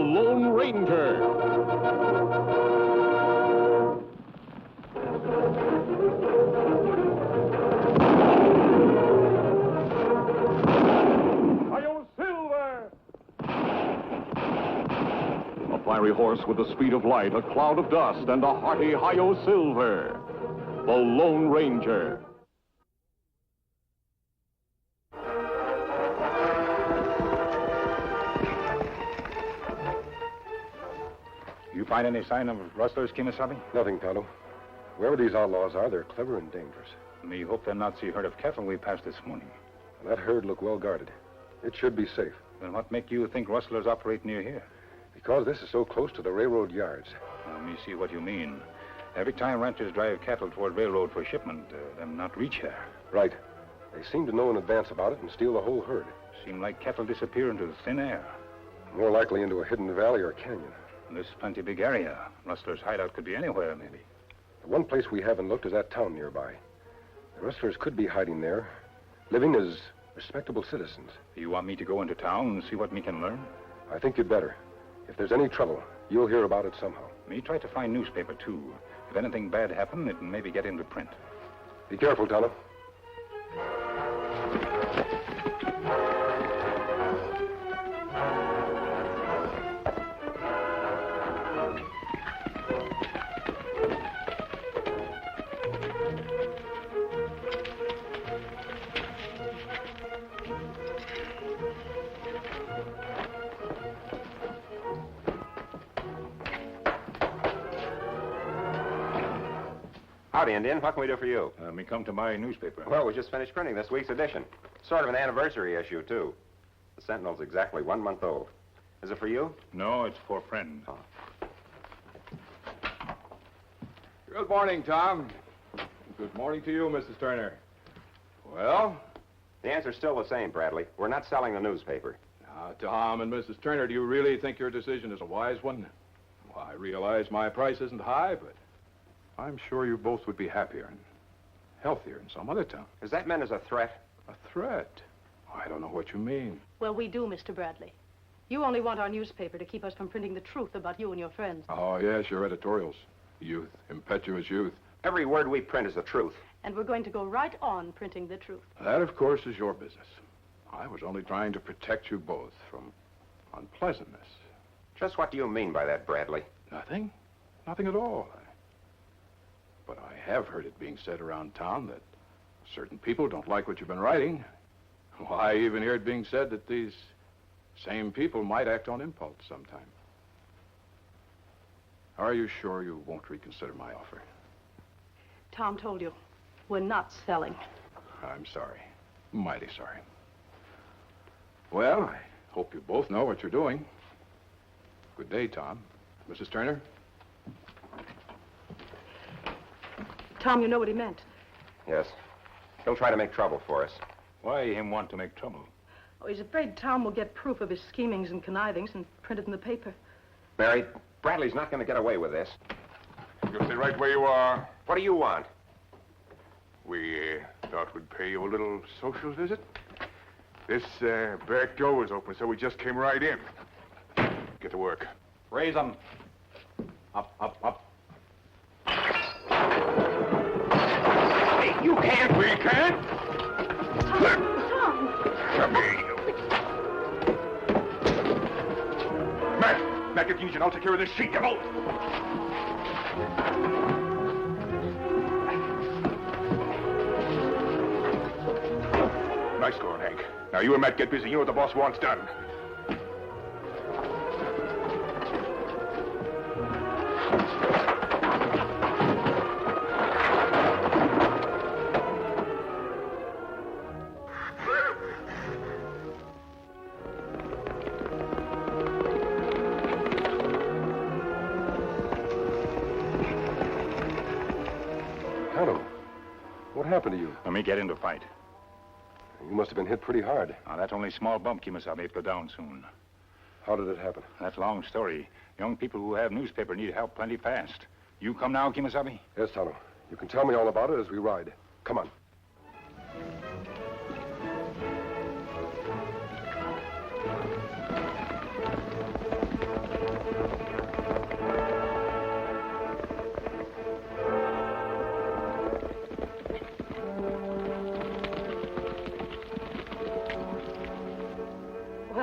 Lone Ranger. A fiery horse with the speed of light, a cloud of dust, and a hearty Hi-Yo Silver. The Lone Ranger. You find any sign of rustlers, Kimasabi? Nothing, Tonto. Wherever these outlaws are, they're clever and dangerous. Me hope they'll not see herd of cattle we passed this morning. That herd look well guarded. It should be safe. Then what make you think rustlers operate near here? Because this is so close to the railroad yards. Let me see what you mean. Every time ranchers drive cattle toward railroad for shipment, them not reach here. Right. They seem to know in advance about it and steal the whole herd. Seem like cattle disappear into thin air. More likely into a hidden valley or canyon. This plenty big area. Rustlers' hideout could be anywhere, maybe. The one place we haven't looked is that town nearby. The rustlers could be hiding there, living as respectable citizens. You want me to go into town and see what me can learn? I think you'd better. If there's any trouble, you'll hear about it somehow. Me try to find newspaper, too. If anything bad happen, it can maybe get into print. Be careful, Tonto. Howdy, Indian. What can we do for you? Me come to my newspaper. Well, we just finished printing this week's edition. Sort of an anniversary issue, too. The Sentinel's exactly 1 month old. Is it for you? No, it's for friends. Oh. Good morning, Tom. Good morning to you, Mrs. Turner. Well? The answer's still the same, Bradley. We're not selling the newspaper. Now, Tom and Mrs. Turner, do you really think your decision is a wise one? Well, I realize my price isn't high, but I'm sure you both would be happier and healthier in some other town. Is that meant as a threat? A threat? I don't know what you mean. Well, we do, Mr. Bradley. You only want our newspaper to keep us from printing the truth about you and your friends. Oh, yes, your editorials. Youth, impetuous youth. Every word we print is the truth. And we're going to go right on printing the truth. That, of course, is your business. I was only trying to protect you both from unpleasantness. Just what do you mean by that, Bradley? Nothing. Nothing at all. But I have heard it being said around town that certain people don't like what you've been writing. Well, I even hear it being said that these same people might act on impulse sometime. Are you sure you won't reconsider my offer? Tom told you, we're not selling. I'm sorry. Mighty sorry. Well, I hope you both know what you're doing. Good day, Tom. Mrs. Turner? Tom, you know what he meant. Yes. He'll try to make trouble for us. Why him want to make trouble? Oh, he's afraid Tom will get proof of his schemings and connivings and print it in the paper. Mary, Bradley's not going to get away with this. You'll stay right where you are. What do you want? We thought we'd pay you a little social visit. This back door was open, so we just came right in. Get to work. Raise them. Up, up, up. Hey, you can't. We can't. Tom! Come here, you. Matt, get the engine. I'll take care of this sheet, devil. Nice going, Hank. Now, you and Matt get busy. You know what the boss wants done. Tonto, what happened to you? Let me get into fight. You must have been hit pretty hard. Now, that's only a small bump, Kimasabi. It'll go down soon. How did it happen? That's a long story. Young people who have newspaper need help plenty fast. You come now, Kimasabi? Yes, Tonto. You can tell me all about it as we ride. Come on.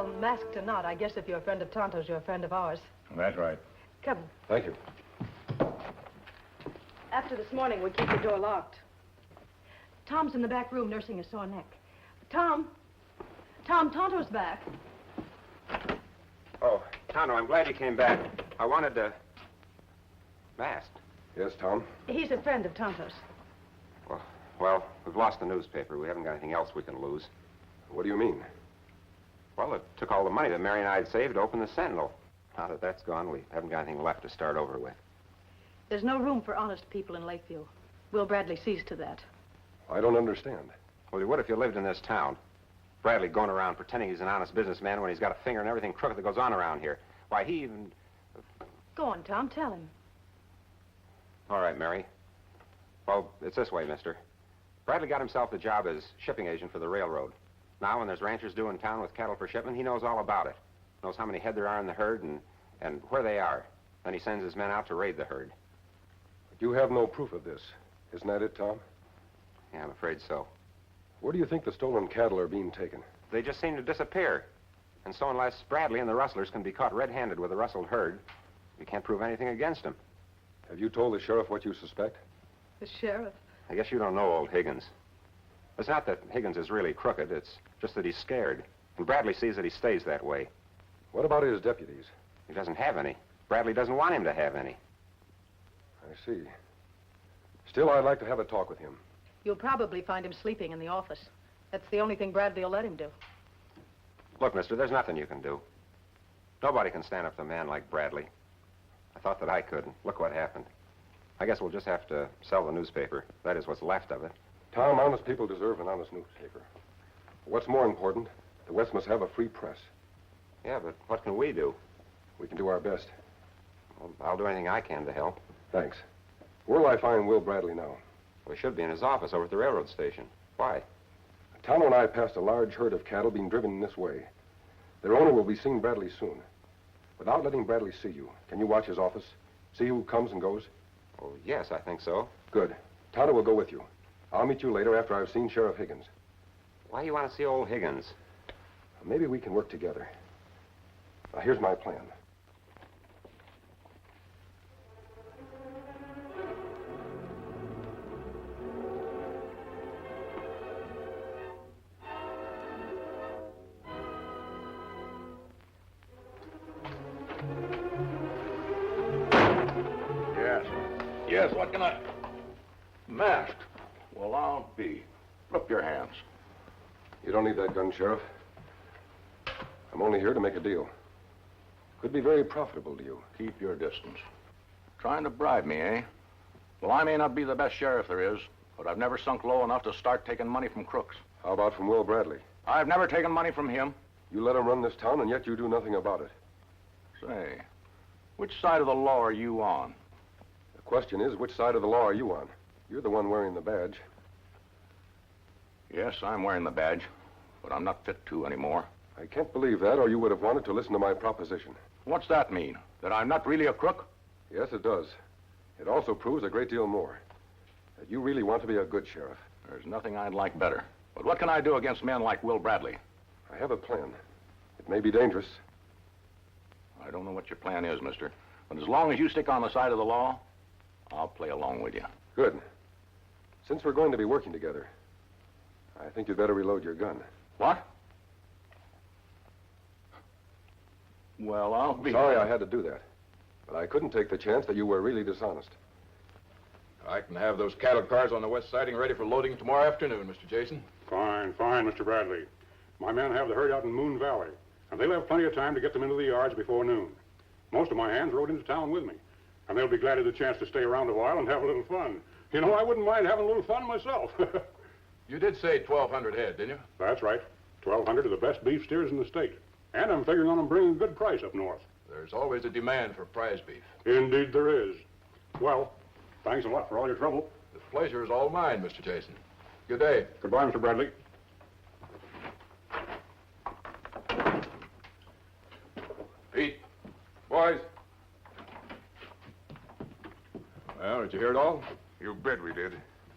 Well, masked or not, I guess if you're a friend of Tonto's, you're a friend of ours. That's right. Come. Thank you. After this morning, we keep the door locked. Tom's in the back room nursing a sore neck. Tom, Tonto's back. Oh, Tonto, I'm glad you came back. I wanted to... Masked? Yes, Tom? He's a friend of Tonto's. Well, we've lost the newspaper. We haven't got anything else we can lose. What do you mean? Well, it took all the money that Mary and I had saved to open the Sentinel. Now that that's gone, we haven't got anything left to start over with. There's no room for honest people in Lakeview. Will Bradley sees to that. I don't understand. Well, you would if you lived in this town. Bradley going around pretending he's an honest businessman when he's got a finger in everything crooked that goes on around here. Why, he even... Go on, Tom, tell him. All right, Mary. Well, it's this way, mister. Bradley got himself the job as shipping agent for the railroad. Now, when there's ranchers due in town with cattle for shipment, he knows all about it. Knows how many head there are in the herd and where they are. Then he sends his men out to raid the herd. But you have no proof of this. Isn't that it, Tom? Yeah, I'm afraid so. Where do you think the stolen cattle are being taken? They just seem to disappear. And so unless Bradley and the rustlers can be caught red-handed with a rustled herd, we can't prove anything against them. Have you told the sheriff what you suspect? The sheriff? I guess you don't know old Higgins. It's not that Higgins is really crooked. It's just that he's scared. And Bradley sees that he stays that way. What about his deputies? He doesn't have any. Bradley doesn't want him to have any. I see. Still, I'd like to have a talk with him. You'll probably find him sleeping in the office. That's the only thing Bradley will let him do. Look, mister, there's nothing you can do. Nobody can stand up to a man like Bradley. I thought that I could, and look what happened. I guess we'll just have to sell the newspaper. That is what's left of it. Tom, honest people deserve an honest newspaper. What's more important, the West must have a free press. Yeah, but what can we do? We can do our best. Well, I'll do anything I can to help. Thanks. Where'll I find Will Bradley now? We should be in his office over at the railroad station. Why? Tonto and I passed a large herd of cattle being driven in this way. Their owner will be seeing Bradley soon. Without letting Bradley see you, can you watch his office? See who comes and goes? Oh, yes, I think so. Good. Tonto will go with you. I'll meet you later after I've seen Sheriff Higgins. Why do you want to see old Higgins? Maybe we can work together. Now, here's my plan. Yes, what can I... Masked? Well, I'll be. Put up your hands. You don't need that gun, Sheriff. I'm only here to make a deal. Could be very profitable to you. Keep your distance. Trying to bribe me, eh? Well, I may not be the best sheriff there is, but I've never sunk low enough to start taking money from crooks. How about from Will Bradley? I've never taken money from him. You let him run this town, and yet you do nothing about it. Say, which side of the law are you on? The question is, which side of the law are you on? You're the one wearing the badge. Yes, I'm wearing the badge, but I'm not fit to anymore. I can't believe that, or you would have wanted to listen to my proposition. What's that mean? That I'm not really a crook? Yes, it does. It also proves a great deal more. That you really want to be a good sheriff. There's nothing I'd like better. But what can I do against men like Will Bradley? I have a plan. It may be dangerous. I don't know what your plan is, mister. But as long as you stick on the side of the law, I'll play along with you. Good. Since we're going to be working together, I think you'd better reload your gun. What? Well, I'll be... Sorry I had to do that. But I couldn't take the chance that you were really dishonest. I can have those cattle cars on the west siding ready for loading tomorrow afternoon, Mr. Jason. Fine, Mr. Bradley. My men have the herd out in Moon Valley, and they'll have plenty of time to get them into the yards before noon. Most of my hands rode into town with me, and they'll be glad of the chance to stay around a while and have a little fun. You know, I wouldn't mind having a little fun myself. You did say 1,200 head, didn't you? That's right. 1,200 of the best beef steers in the state. And I'm figuring on them bringing a good price up north. There's always a demand for prize beef. Indeed there is. Well, thanks a lot for all your trouble. The pleasure is all mine, Mr. Jason. Good day. Goodbye, Mr. Bradley. Pete. Boys. Well, did you hear it all? You bet we did.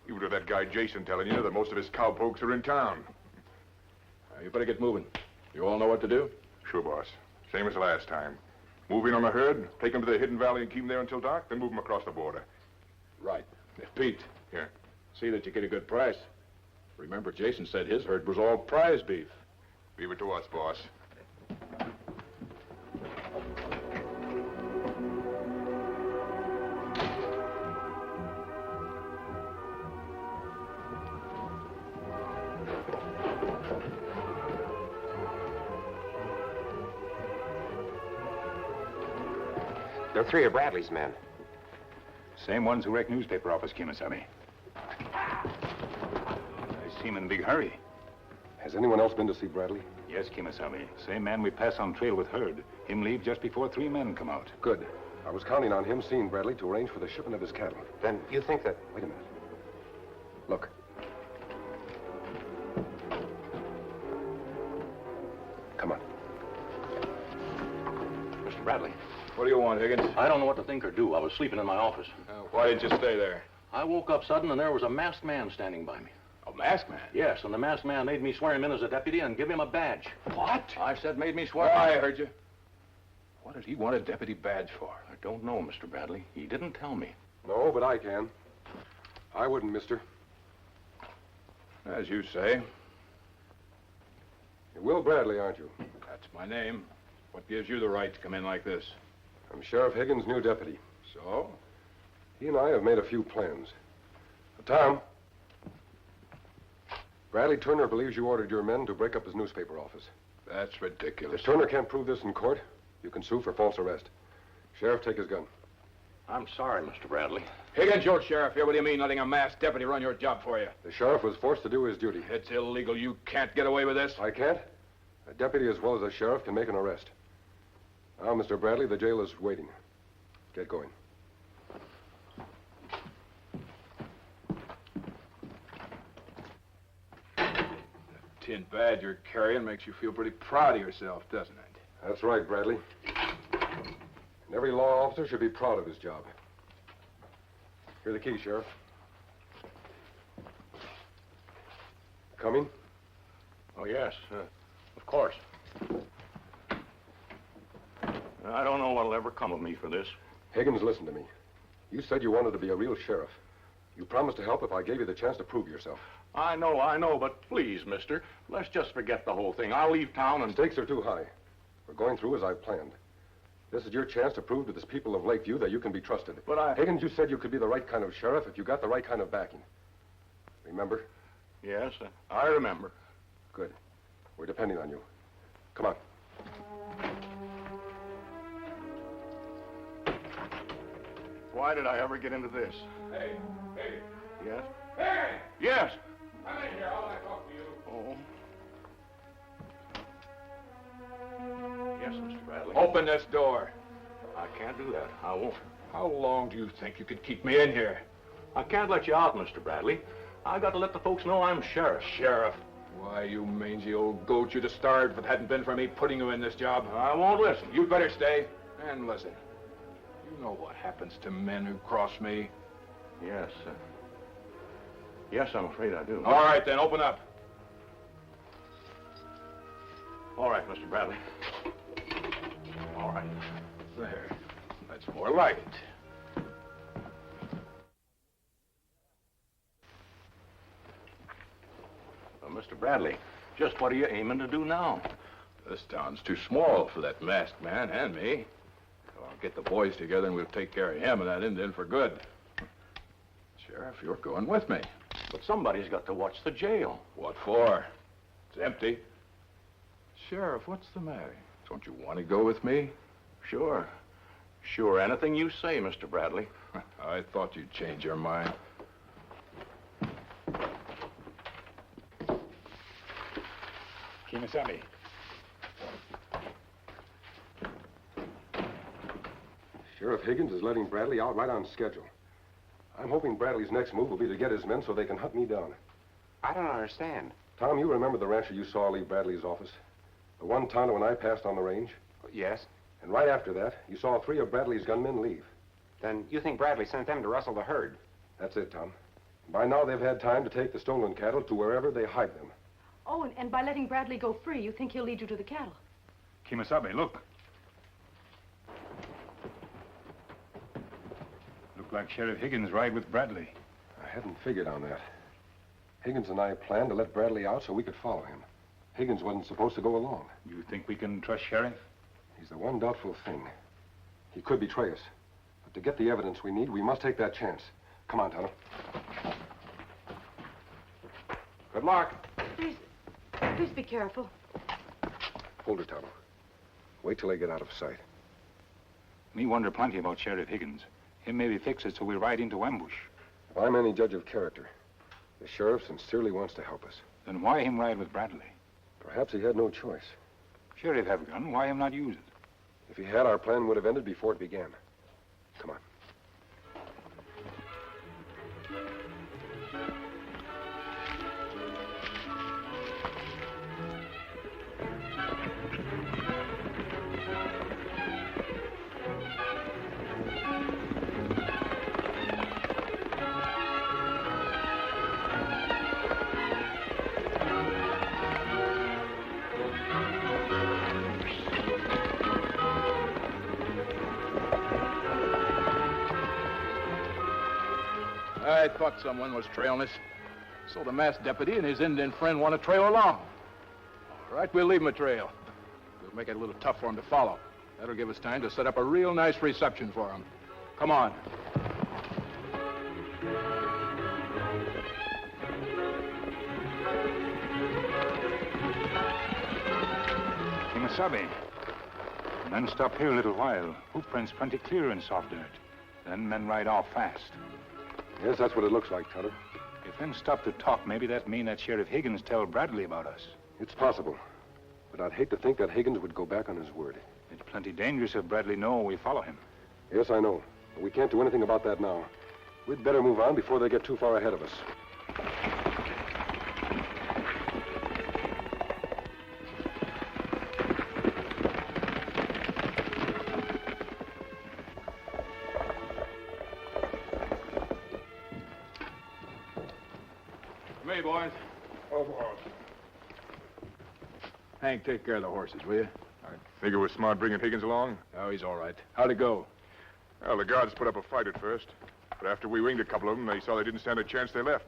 Even with that guy Jason telling you that most of his cowpokes are in town. You better get moving. You all know what to do? Sure, boss. Same as last time. Move in on the herd, take them to the hidden valley and keep them there until dark, then move them across the border. Right. Pete. Yeah. See that you get a good price. Remember, Jason said his herd was all prize beef. Leave it to us, boss. They're three of Bradley's men. Same ones who wrecked newspaper office, Kimasabi. I see him in a big hurry. Has anyone else been to see Bradley? Yes, Kimasabi. Same man we pass on trail with herd. Him leave just before 3 men come out. Good. I was counting on him seeing Bradley to arrange for the shipment of his cattle. Then you think that... Wait a minute. Look. Come on. Mr. Bradley, What do you want, Higgins? I don't know what to think or do. I was sleeping in my office. Why didn't you stay there? I woke up sudden and there was a masked man standing by me. A masked man? Yes, and the masked man made me swear him in as a deputy and give him a badge. What? I said made me swear. Oh, I heard you. What did he want a deputy badge for? I don't know, Mr. Bradley. He didn't tell me. No, but I can. I wouldn't, mister. As you say. You're Will Bradley, aren't you? That's my name. What gives you the right to come in like this? I'm Sheriff Higgins' new deputy. So? He and I have made a few plans. Tom, Bradley Turner believes you ordered your men to break up his newspaper office. That's ridiculous. If Turner can't prove this in court, you can sue for false arrest. Sheriff, take his gun. I'm sorry, Mr. Bradley. Higgins, you're sheriff here. What do you mean letting a masked deputy run your job for you? The sheriff was forced to do his duty. It's illegal. You can't get away with this. I can't? A deputy as well as a sheriff can make an arrest. Now, Mr. Bradley, the jail is waiting. Get going. Tin badge you're carrying makes you feel pretty proud of yourself, doesn't it? That's right, Bradley. And every law officer should be proud of his job. Here are the keys, Sheriff. Coming? Oh, yes, of course. I don't know what'll ever come of me for this. Higgins, listen to me. You said you wanted to be a real sheriff. You promised to help if I gave you the chance to prove yourself. I know, but please, mister, let's just forget the whole thing. I'll leave town and... Stakes are too high. We're going through as I planned. This is your chance to prove to this people of Lakeview that you can be trusted. But I... Higgins, you said you could be the right kind of sheriff if you got the right kind of backing. Remember? Yes, I remember. Good. We're depending on you. Come on. Why did I ever get into this? Hey. Yes? Hey! Yes! Come in here. I want to talk to you. Oh. Yes, Mr. Bradley. Open this door. I can't do that. I won't. How long do you think you could keep me in here? I can't let you out, Mr. Bradley. I got to let the folks know I'm sheriff. Sheriff? Why, you mangy old goat, you'd have starved if it hadn't been for me putting you in this job. I won't listen. You'd better stay. And listen. You know what happens to men who cross me? Yes, yes, I'm afraid I do. All right, then, open up. All right, Mr. Bradley. All right. There. That's more like it. Mr. Bradley, just what are you aiming to do now? This town's too small for that masked man and me. So I'll get the boys together and we'll take care of him and that Indian for good. Sheriff, you're going with me. But somebody's got to watch the jail. What for? It's empty. Sheriff, what's the matter? Don't you want to go with me? Sure. Sure, anything you say, Mr. Bradley. I thought you'd change your mind. Kimasabi. Sheriff Higgins is letting Bradley out right on schedule. I'm hoping Bradley's next move will be to get his men so they can hunt me down. I don't understand. Tom, you remember the rancher you saw leave Bradley's office? The one Tonto and I passed on the range? Yes? And right after that, you saw 3 of Bradley's gunmen leave. Then you think Bradley sent them to rustle the herd? That's it, Tom. By now, they've had time to take the stolen cattle to wherever they hide them. Oh, and by letting Bradley go free, you think he'll lead you to the cattle? Kimasabe, look. Look like Sheriff Higgins ride with Bradley. I hadn't figured on that. Higgins and I planned to let Bradley out so we could follow him. Higgins wasn't supposed to go along. You think we can trust Sheriff? He's the one doubtful thing. He could betray us. But to get the evidence we need, we must take that chance. Come on, Tonto. Good luck. Please be careful. Hold her, Tonto. Wait till they get out of sight. Me wonder plenty about Sheriff Higgins. Him maybe fix it so we ride into ambush. If I'm any judge of character, the sheriff sincerely wants to help us. Then why him ride with Bradley? Perhaps he had no choice. Sheriff have a gun, why him not use it? If he had, our plan would have ended before it began. Come on. I thought someone was trailing us. So the masked deputy and his Indian friend want to trail along. All right, we'll leave him a trail. We'll make it a little tough for him to follow. That'll give us time to set up a real nice reception for him. Come on. Kimasabe. Men stop here a little while. Hoofprints plenty clear in soft dirt. Then men ride off fast. Yes, that's what it looks like, Tonto. If men stop to talk, maybe that mean that Sheriff Higgins tell Bradley about us. It's possible. But I'd hate to think that Higgins would go back on his word. It's plenty dangerous if Bradley know we follow him. Yes, I know. But we can't do anything about that now. We'd better move on before they get too far ahead of us. Come here, boys. Oh, boss. Hank, take care of the horses, will you? I think it was smart bringing Higgins along. Oh, he's all right. How'd it go? Well, the guards put up a fight at first. But after we winged a couple of them, they saw they didn't stand a chance, they left.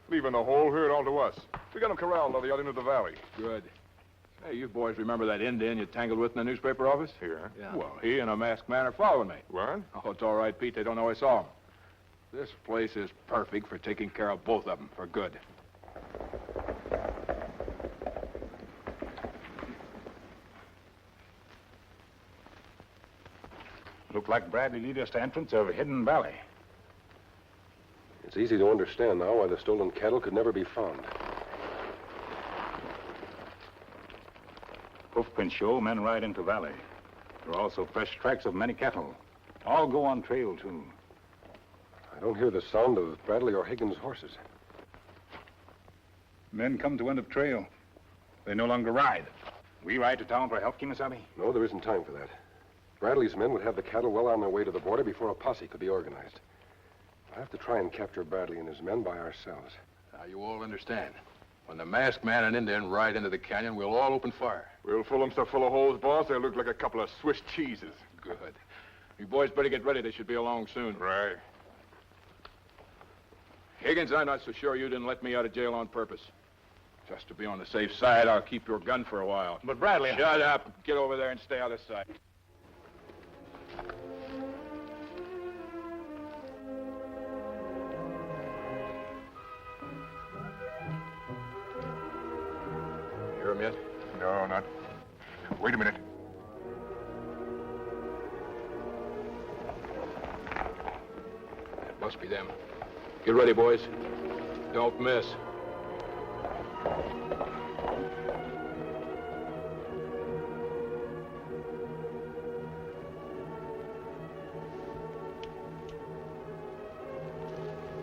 Leaving the whole herd all to us. We got them corralled on the other end of the valley. Good. Hey, you boys remember that Indian you tangled with in the newspaper office? Here? Yeah. Well, he and a masked man are following me. What? Oh, it's all right, Pete. They don't know I saw him. This place is perfect for taking care of both of them for good. Look like Bradley lead us to entrance of a hidden valley. It's easy to understand now why the stolen cattle could never be found. Hoofprints show men ride into valley. There are also fresh tracks of many cattle. All go on trail, too. I don't hear the sound of Bradley or Higgins' horses. Men come to end of trail. They no longer ride. We ride to town for help, Kimasabe? No, there isn't time for that. Bradley's men would have the cattle well on their way to the border before a posse could be organized. We'll have to try and capture Bradley and his men by ourselves. Now, you all understand. When the masked man and Indian ride into the canyon, we'll all open fire. We'll fill them so full of holes, boss, they'll look like a couple of Swiss cheeses. Good. You boys better get ready. They should be along soon. Right. Higgins, I'm not so sure you didn't let me out of jail on purpose. Just to be on the safe side, I'll keep your gun for a while. But Bradley... Shut up. Get over there and stay out of sight. Hear him yet? No, not... Wait a minute. That must be them. Get ready, boys. Don't miss.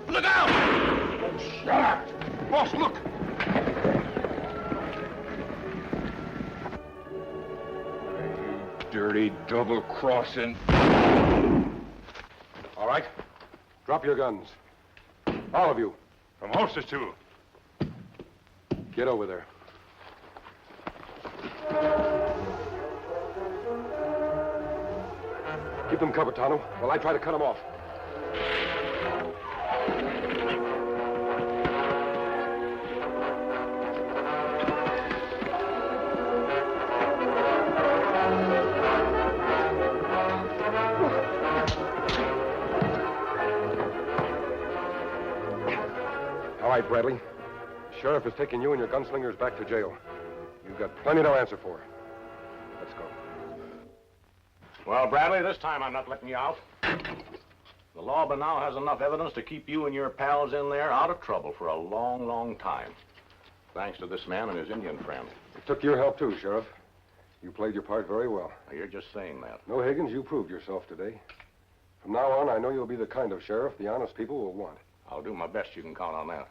Look out! Oh, shut up! Boss, look! Dirty double-crossing. All right. Drop your guns. All of you. From horses, too. Get over there. Keep them covered, Tonto, while I try to cut them off. All right, Bradley. Sheriff is taking you and your gunslingers back to jail. You've got plenty to answer for. Let's go. Well, Bradley, this time I'm not letting you out. The law by now has enough evidence to keep you and your pals in there out of trouble for a long, long time. Thanks to this man and his Indian friend. It took your help, too, Sheriff. You played your part very well. Now, you're just saying that. No, Higgins, you proved yourself today. From now on, I know you'll be the kind of sheriff the honest people will want. I'll do my best. You can count on that.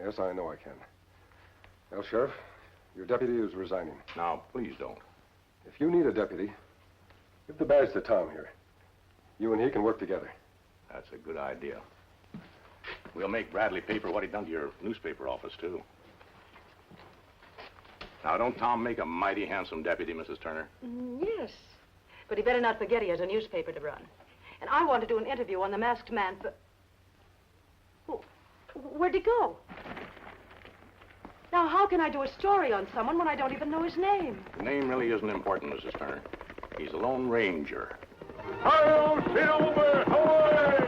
Yes, I know I can. Well, Sheriff, your deputy is resigning. Now, please don't. If you need a deputy, give the badge to Tom here. You and he can work together. That's a good idea. We'll make Bradley pay for what he done to your newspaper office, too. Now, don't Tom make a mighty handsome deputy, Mrs. Turner? Yes. But he better not forget he has a newspaper to run. And I want to do an interview on the masked man for... Oh, where'd he go? Now, how can I do a story on someone when I don't even know his name? The name really isn't important, Mrs. Turner. He's a Lone Ranger. Hi-yo, Silver! Away!